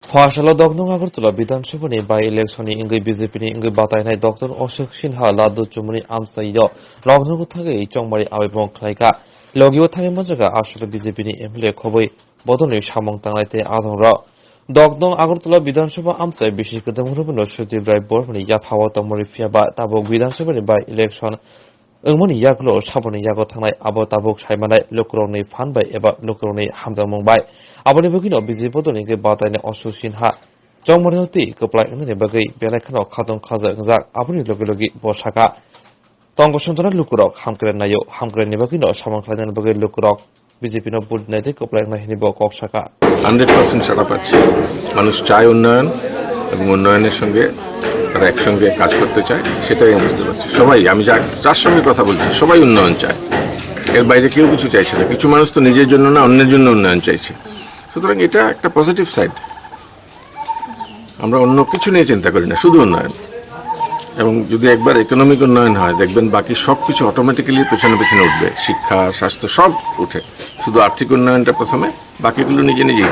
फरायसालियाव दगनং Agartala विधानसभानि bye इलेक्शननि इंगै बीजेपीनि इंगै बातायनाय doctor Ashok Sinha लादु चुमुनि आमसाइयाव लग्नगु थागै चंमारि आबेबं खलायगा लगियो थागै मजागा आसले बीजेपीनि एमएलए खबै बदनि सामं तांलायते आधंरा दगनং आगरतला विधानसभा आमसाय बिशि कदमरुबनो सुदीप राय बर्मनि याफावा तमरि फियाबा ताबक विधानसभानि बाय इलेक्शन ओंमोनि यागलो साबनि यागो थांनाय आबो ताबक सायमानाय लुकरंनि फानबाय एबा लुकरंनि हामदांमंबाय आबनि बगिनो बीजेपी दलनि गे बातायनाय अशोक सिन्हा चंमरिहति कप्लाय ओंनि बगै बेलायखानो खादं खाजा ओंजाक आबनि लगे लगे बसाका तंगसंतरा लुकरक हामक्रेनायो हामक्रेनि बगिनो सामंख्लायनायनि बगै लुकरक बीजेपी नो बुदनायते कप्लाय ओंनायनि बकसाका 100% সাড়া পাচ্ছি মানুষ চায় উন্নয়ন এবং উন্নয়নের সঙ্গে তারা একসঙ্গে কাজ করতে চায় সেটাই আমি বুঝতে পারছি সবাই আমি যার সঙ্গে কথা বলছি সবাই উন্নয়ন চায় এর বাইরে কেউ কিছু চাইছে না কিছু মানুষ তো নিজের জন্য না অন্যের জন্য উন্নয়ন চাইছে সুতরাং এটা একটা পজিটিভ সাইড আমরা অন্য কিছু নিয়ে চিন্তা করি না শুধু উন্নয়ন এবং যদি একবার ইকোনমিক উন্নয়ন হয় দেখবেন বাকি সব কিছু অটোমেটিক্যালি পেছনে পেছনে উঠবে শিক্ষা স্বাস্থ্য সব উঠে শুধু আর্থিক উন্নয়নটা প্রথমে বাকিগুলো নিজে নিজেই